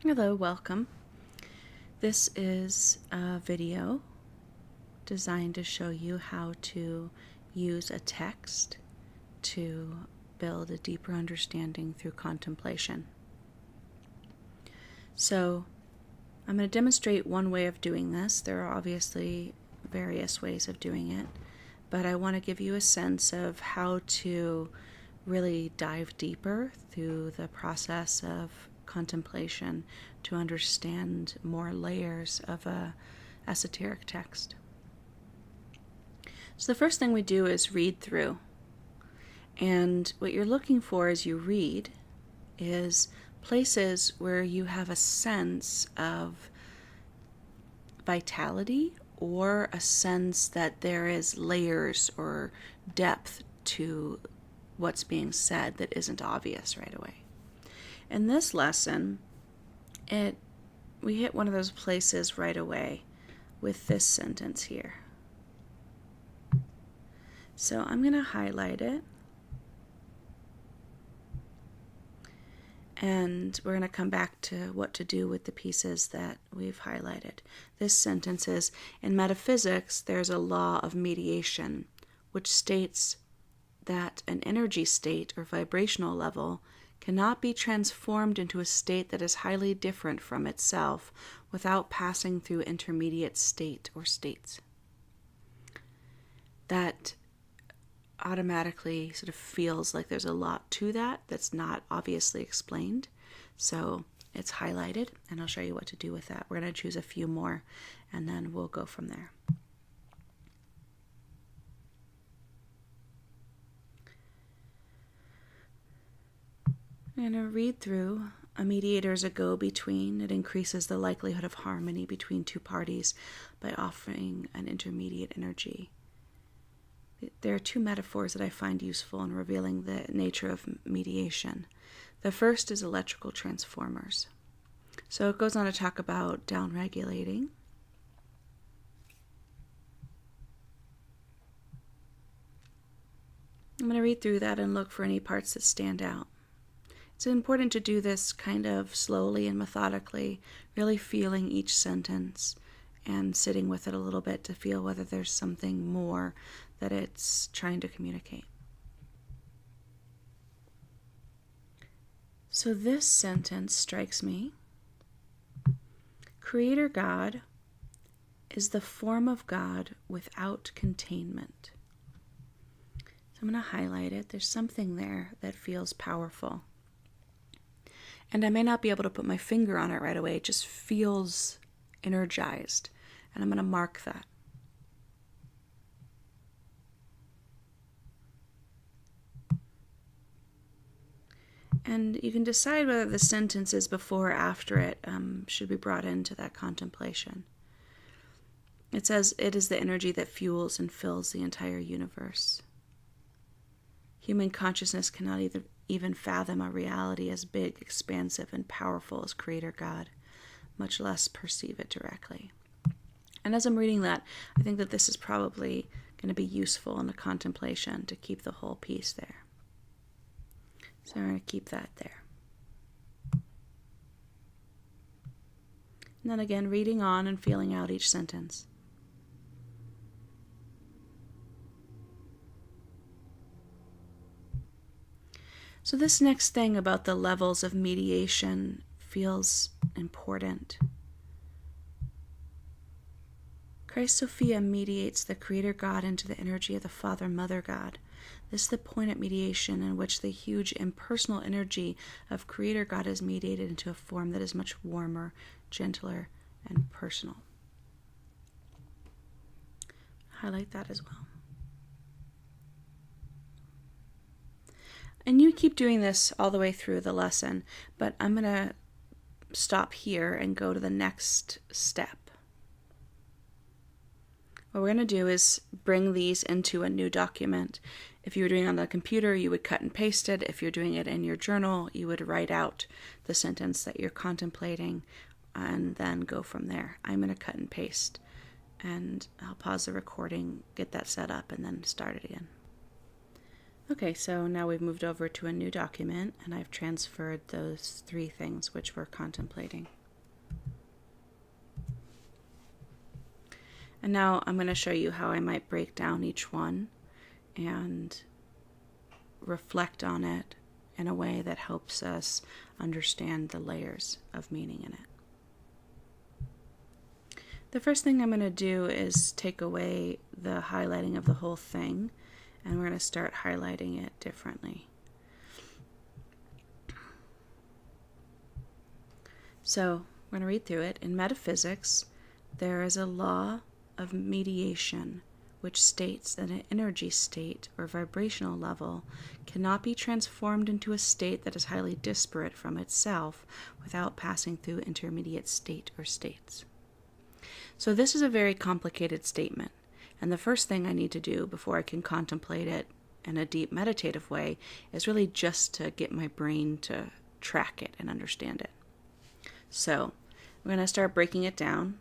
Hello, welcome. This is a video designed to show you how to use a text to build a deeper understanding through contemplation. So, I'm going to demonstrate one way of doing this. There are obviously various ways of doing it, but I want to give you a sense of how to really dive deeper through the process of contemplation to understand more layers of a esoteric text. So the first thing we do is read through. And what you're looking for as you read is places where you have a sense of vitality or a sense that there is layers or depth to what's being said that isn't obvious right away. In this lesson, we hit one of those places right away with this sentence here. So I'm going to highlight it, and we're going to come back to what to do with the pieces that we've highlighted. This sentence is, in metaphysics, there's a law of mediation, which states that an energy state or vibrational level cannot be transformed into a state that is highly different from itself without passing through intermediate state or states. That automatically sort of feels like there's a lot to that that's not obviously explained. So it's highlighted, and I'll show you what to do with that. We're going to choose a few more, and then we'll go from there. I'm going to read through. A mediator is a go-between. It increases the likelihood of harmony between two parties by offering an intermediate energy. There are two metaphors that I find useful in revealing the nature of mediation. The first is electrical transformers. So it goes on to talk about downregulating. I'm going to read through that and look for any parts that stand out. It's important to do this kind of slowly and methodically, really feeling each sentence and sitting with it a little bit to feel whether there's something more that it's trying to communicate. So this sentence strikes me. Creator God is the form of God without containment. So I'm going to highlight it. There's something there that feels powerful. And I may not be able to put my finger on it right away. It just feels energized. And I'm going to mark that. And you can decide whether the sentences before or after it should be brought into that contemplation. It says, it is the energy that fuels and fills the entire universe. Human consciousness cannot even fathom a reality as big, expansive, and powerful as Creator God, much less perceive it directly. And as I'm reading that, I think that this is probably going to be useful in the contemplation to keep the whole piece there. So I'm going to keep that there. And then again, reading on and feeling out each sentence. So this next thing about the levels of mediation feels important. Christ Sophia mediates the Creator God into the energy of the Father Mother God. This is the point at mediation in which the huge impersonal energy of Creator God is mediated into a form that is much warmer, gentler, and personal. Highlight that as well. And you keep doing this all the way through the lesson, but I'm going to stop here and go to the next step. What we're going to do is bring these into a new document. If you were doing it on the computer, you would cut and paste it. If you're doing it in your journal, you would write out the sentence that you're contemplating and then go from there. I'm going to cut and paste, and I'll pause the recording, get that set up, and then start it again. Okay, so now we've moved over to a new document, and I've transferred those 3 things which we're contemplating. And now I'm going to show you how I might break down each one and reflect on it in a way that helps us understand the layers of meaning in it. The first thing I'm going to do is take away the highlighting of the whole thing, and we're going to start highlighting it differently. So we're going to read through it. In metaphysics, there is a law of mediation which states that an energy state or vibrational level cannot be transformed into a state that is highly disparate from itself without passing through intermediate state or states. So this is a very complicated statement, and the first thing I need to do before I can contemplate it in a deep meditative way is really just to get my brain to track it and understand it. So we're going to start breaking it down.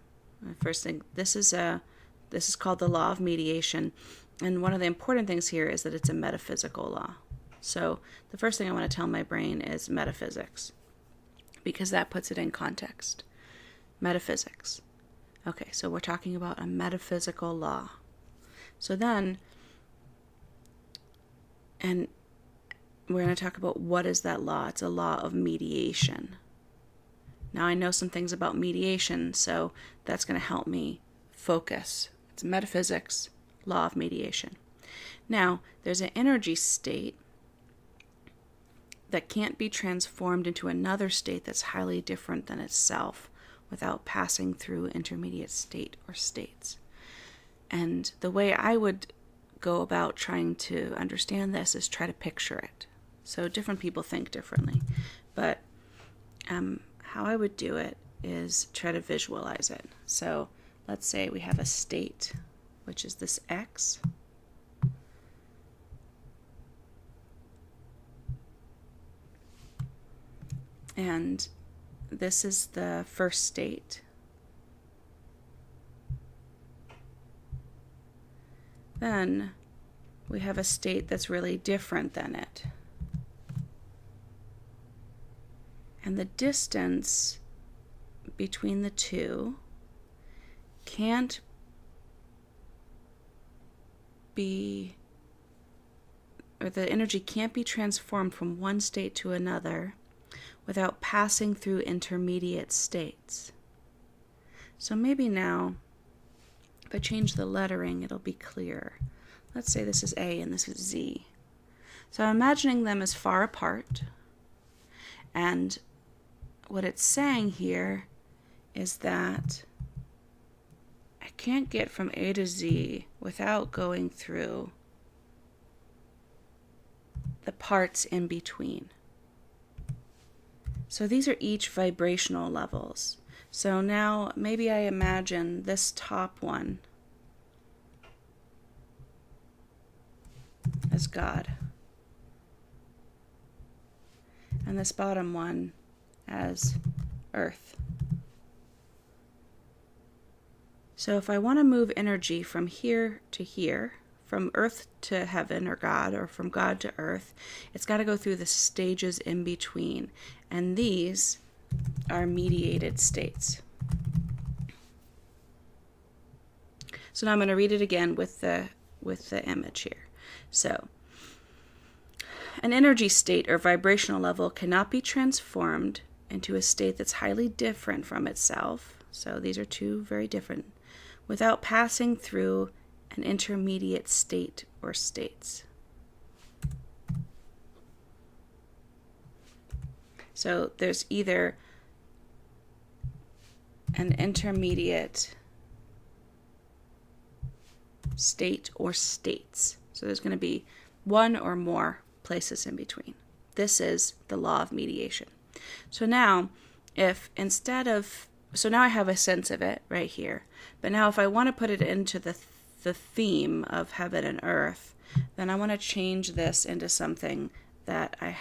First thing, this is called the law of mediation, and one of the important things here is that it's a metaphysical law. So the first thing I want to tell my brain is metaphysics, because that puts it in context. Metaphysics. Okay, so we're talking about a metaphysical law. So then, and we're going to talk about what is that law. It's a law of mediation. Now I know some things about mediation, so that's going to help me focus. It's metaphysics, law of mediation. Now, there's an energy state that can't be transformed into another state that's highly different than itself without passing through intermediate state or states. And the way I would go about trying to understand this is try to picture it. So different people think differently, but how I would do it is try to visualize it. So let's say we have a state, which is this X. And this is the first state. Then we have a state that's really different than it. And the distance between the two can't be, or the energy can't be transformed from one state to another without passing through intermediate states. So maybe now, if I change the lettering, it'll be clearer. Let's say this is A and this is Z. So I'm imagining them as far apart, and what it's saying here is that I can't get from A to Z without going through the parts in between. So these are each vibrational levels. So now maybe I imagine this top one as God, and this bottom one as Earth. So if I want to move energy from here to here, from Earth to heaven or God, or from God to Earth, it's got to go through the stages in between. And these are mediated states. So now I'm going to read it again with the image here. So, an energy state or vibrational level cannot be transformed into a state that's highly different from itself. So these are two very different, without passing through an intermediate state or states. So there's either an intermediate state or states. So there's going to be one or more places in between. This is the law of mediation. So now, so now I have a sense of it right here. But now if I want to put it into the theme of heaven and earth, then I want to change this into something that I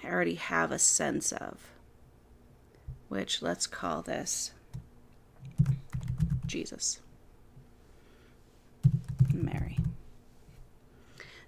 already have a sense of, which let's call this Jesus, Mary.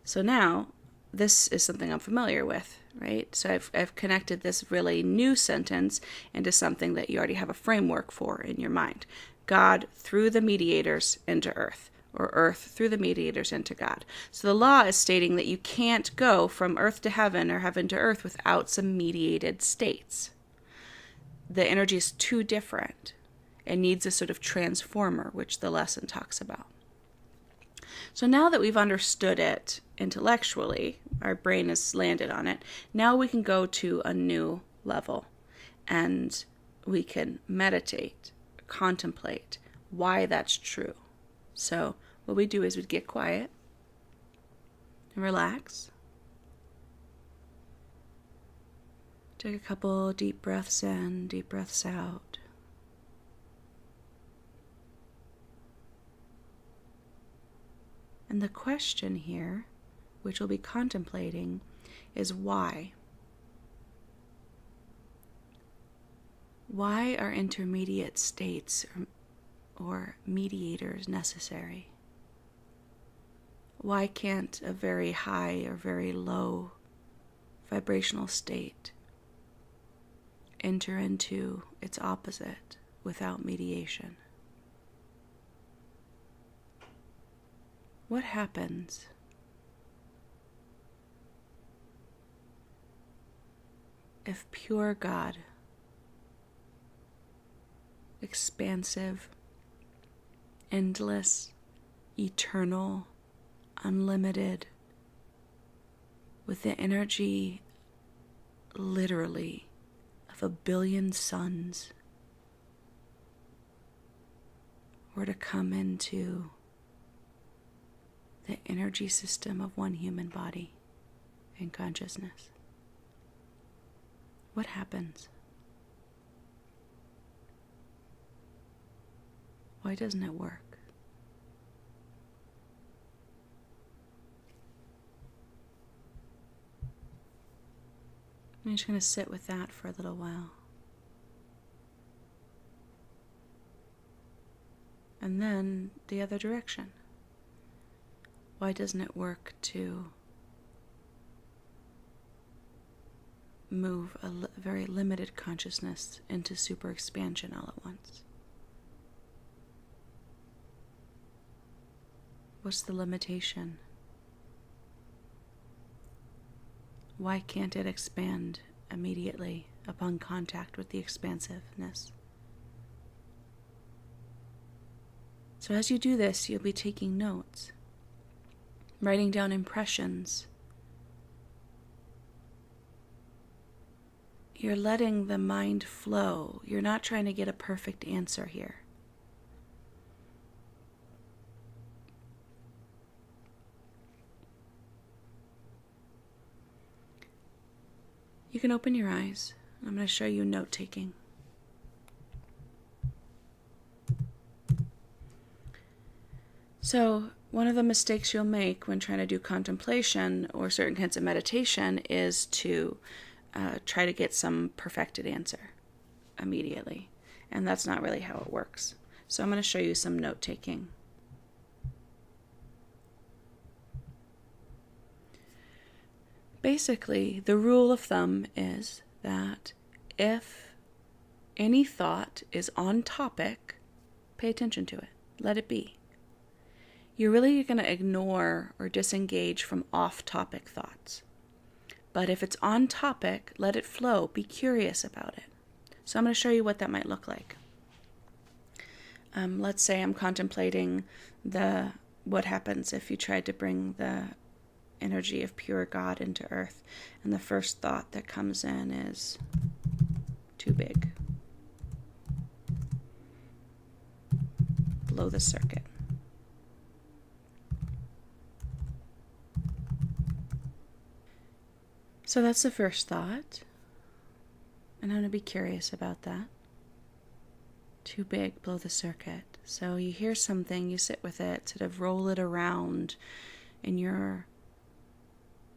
So now, this is something I'm familiar with, right? So I've connected this really new sentence into something that you already have a framework for in your mind. God through the mediators into earth, or earth through the mediators into God. So the law is stating that you can't go from earth to heaven or heaven to earth without some mediated states. The energy is too different. It needs a sort of transformer, which the lesson talks about. So now that we've understood it intellectually, our brain has landed on it, now we can go to a new level and we can meditate, contemplate why that's true. So what we do is we get quiet and relax. Take a couple deep breaths in, deep breaths out. And the question here, which we'll be contemplating, is why? Why are intermediate states or mediators necessary? Why can't a very high or very low vibrational state enter into its opposite without mediation? What happens if pure God, expansive, endless, eternal, unlimited, with the energy literally of a billion suns, were to come into the energy system of one human body and consciousness? What happens? Why doesn't it work? I'm just going to sit with that for a little while. And then the other direction. Why doesn't it work to move a very limited consciousness into super expansion all at once? What's the limitation? Why can't it expand immediately upon contact with the expansiveness? So as you do this, you'll be taking notes, writing down impressions. You're letting the mind flow. You're not trying to get a perfect answer here. You can open your eyes. I'm going to show you note-taking. So, one of the mistakes you'll make when trying to do contemplation or certain kinds of meditation is to try to get some perfected answer immediately. And that's not really how it works. So I'm going to show you some note-taking. Basically, the rule of thumb is that if any thought is on topic, pay attention to it. Let it be. You're really going to ignore or disengage from off-topic thoughts. But if it's on topic, let it flow. Be curious about it. So I'm going to show you what that might look like. Let's say I'm contemplating what happens if you tried to bring the energy of pure God into earth. And the first thought that comes in is too big. Blow the circuit. So that's the first thought. And I'm going to be curious about that. Too big, blow the circuit. So you hear something, you sit with it, sort of roll it around in your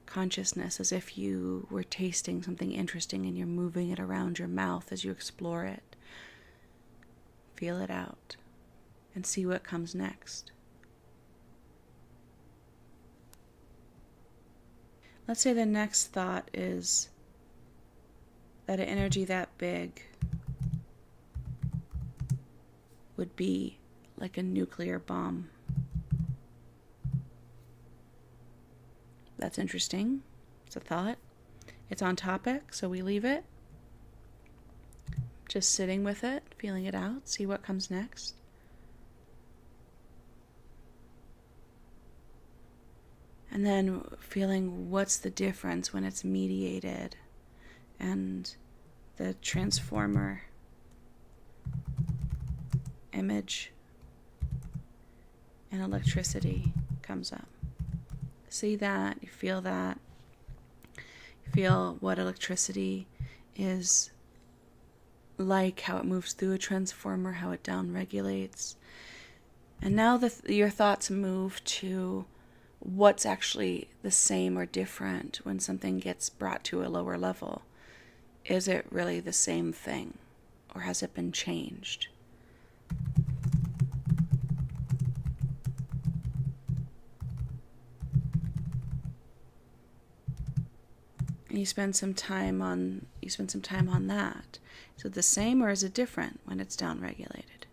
consciousness as if you were tasting something interesting and you're moving it around your mouth as you explore it. Feel it out and see what comes next. Let's say the next thought is that an energy that big would be like a nuclear bomb. That's interesting. It's a thought. It's on topic, so we leave it. Just sitting with it, feeling it out, see what comes next. And then feeling what's the difference when it's mediated and the transformer image and electricity comes up. See that, you feel that. You feel what electricity is like, how it moves through a transformer, how it downregulates. And now your thoughts move to what's actually the same or different when something gets brought to a lower level. Is it really the same thing, or has it been changed? And you spend some time on that. Is it the same or is it different when it's downregulated?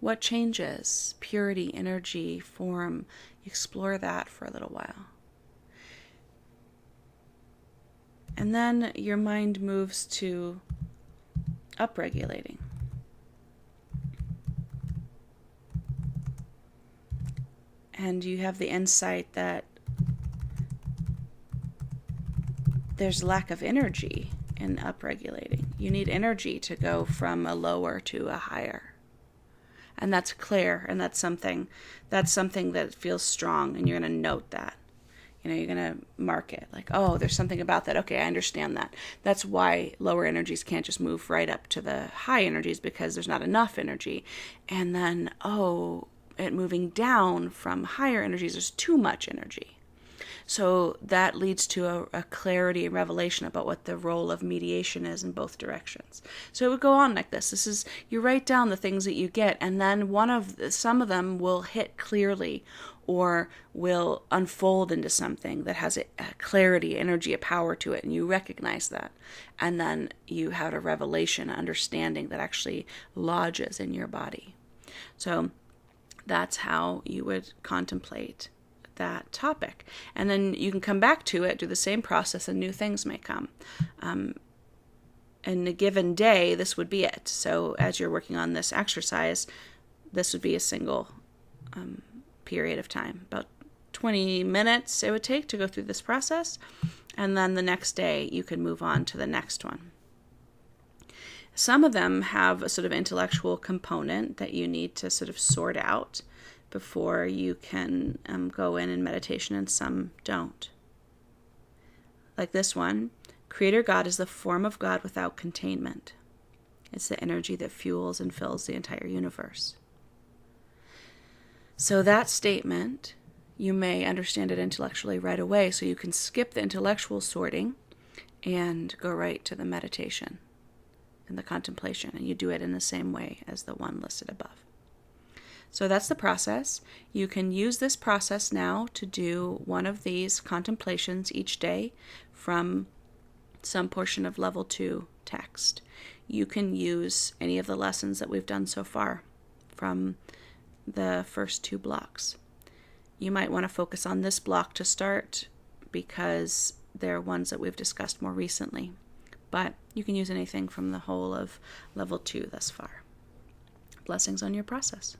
What changes? Purity, energy, form. Explore that for a little while. And then your mind moves to upregulating. And you have the insight that there's lack of energy in upregulating. You need energy to go from a lower to a higher. And that's clear, and that's something that feels strong, and you're going to note that. You're going to mark it like, oh, there's something about that. Okay, I understand that. That's why lower energies can't just move right up to the high energies, because there's not enough energy. And then, it moving down from higher energies, there's too much energy. So that leads to a clarity and revelation about what the role of mediation is in both directions. So it would go on like this. You write down the things that you get, and then some of them will hit clearly or will unfold into something that has a clarity, energy, a power to it, and you recognize that. And then you have a revelation, understanding that actually lodges in your body. So that's how you would contemplate that topic. And then you can come back to it, do the same process, and new things may come. In a given day, this would be it. So as you're working on this exercise, this would be a single period of time. About 20 minutes it would take to go through this process. And then the next day, you can move on to the next one. Some of them have a sort of intellectual component that you need to sort of sort out before you can go in meditation, and some don't. Like this one, Creator God is the form of God without containment. It's the energy that fuels and fills the entire universe. So that statement, you may understand it intellectually right away, so you can skip the intellectual sorting and go right to the meditation and the contemplation, and you do it in the same way as the one listed above. So that's the process. You can use this process now to do one of these contemplations each day from some portion of level 2 text. You can use any of the lessons that we've done so far from the first 2 blocks. You might want to focus on this block to start because they're ones that we've discussed more recently. But you can use anything from the whole of level 2 thus far. Blessings on your process.